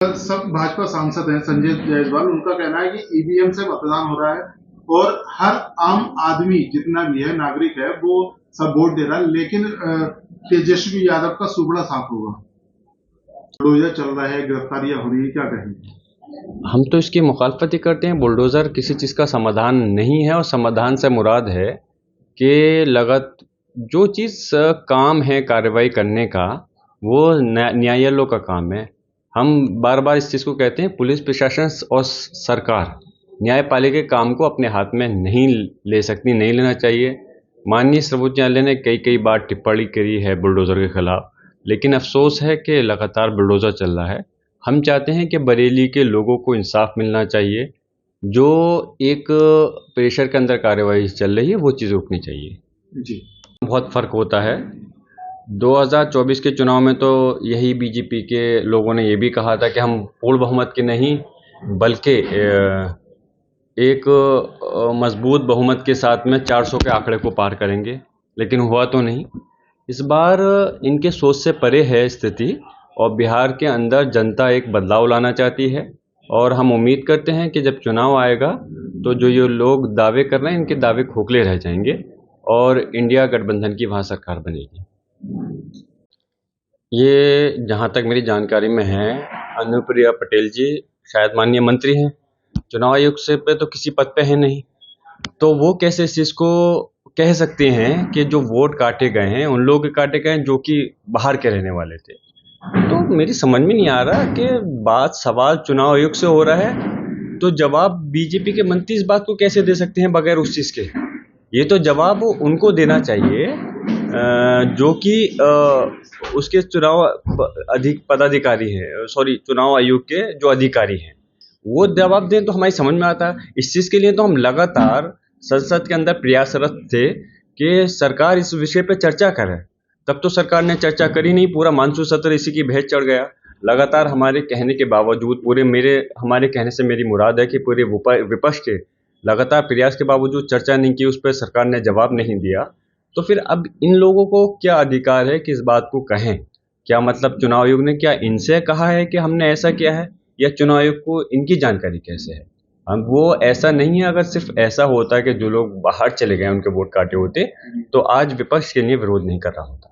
सब भाजपा सांसद हैं संजय जायसवाल, उनका कहना है कि ईवीएम से मतदान हो रहा है और हर आम आदमी जितना भी है नागरिक है वो सब वोट दे रहा है, लेकिन तेजस्वी यादव का सुबड़ा साफ होगा। बुलडोजर चल रहा है, गिरफ्तारियां हो रही है, क्या कहेंगे? हम तो इसकी मुखालफत ही करते हैं। बुलडोज़र किसी चीज़ का समाधान नहीं है और समाधान से मुराद है कि जो चीज़ काम है कार्रवाई करने का, वो न्यायालयों का काम है। हम बार बार इस चीज़ को कहते हैं, पुलिस प्रशासन और सरकार न्यायपालिका के काम को अपने हाथ में नहीं ले सकती, नहीं लेना चाहिए। माननीय सर्वोच्च न्यायालय ने कई बार टिप्पणी करी है बुलडोज़र के खिलाफ, लेकिन अफसोस है कि लगातार बुलडोज़र चल रहा है। हम चाहते हैं कि बरेली के लोगों को इंसाफ मिलना चाहिए। जो एक प्रेशर के अंदर कार्रवाई चल रही है वो चीज़ रुकनी चाहिए जी। बहुत फ़र्क होता है। 2024 के चुनाव में तो यही बीजेपी के लोगों ने ये भी कहा था कि हम पूर्ण बहुमत के नहीं बल्कि एक मजबूत बहुमत के साथ में 400 के आंकड़े को पार करेंगे, लेकिन हुआ तो नहीं। इस बार इनके सोच से परे है स्थिति और बिहार के अंदर जनता एक बदलाव लाना चाहती है और हम उम्मीद करते हैं कि जब चुनाव आएगा तो जो ये लोग दावे कर रहे हैं इनके दावे खोखले रह जाएंगे और इंडिया गठबंधन की वहाँ सरकार बनेगी। ये जहाँ तक मेरी जानकारी में है, अनुप्रिया पटेल जी शायद माननीय मंत्री हैं, चुनाव आयोग से पे तो किसी पद पे है नहीं, तो वो कैसे इस चीज़ को कह सकते हैं कि जो वोट काटे गए हैं उन लोगों के काटे गए हैं जो कि बाहर के रहने वाले थे। तो मेरी समझ में नहीं आ रहा कि सवाल चुनाव आयोग से हो रहा है तो जवाब बीजेपी के मंत्री इस बात को कैसे दे सकते हैं बगैर उस चीज़ के। ये तो जवाब उनको देना चाहिए जो कि उसके चुनाव पदाधिकारी हैं, चुनाव आयोग के जो अधिकारी हैं, वो जवाब दें तो हमारी समझ में आता है। इस चीज़ के लिए तो हम लगातार संसद के अंदर प्रयासरत थे कि सरकार इस विषय पर चर्चा करे। तब तो सरकार ने चर्चा करी नहीं, पूरा मानसून सत्र इसी की भेंट चढ़ गया। लगातार हमारे कहने के बावजूद, हमारे कहने से मेरी मुराद है कि पूरे विपक्ष के लगातार प्रयास के बावजूद चर्चा नहीं की, उस पर सरकार ने जवाब नहीं दिया। तो फिर अब इन लोगों को क्या अधिकार है कि इस बात को कहें? क्या मतलब चुनाव आयोग ने क्या इनसे कहा है कि हमने ऐसा किया है, या चुनाव आयोग को इनकी जानकारी कैसे है? हम वो ऐसा नहीं है। अगर सिर्फ ऐसा होता कि जो लोग बाहर चले गए उनके वोट काटे होते तो आज विपक्ष के लिए विरोध नहीं कर रहा होता।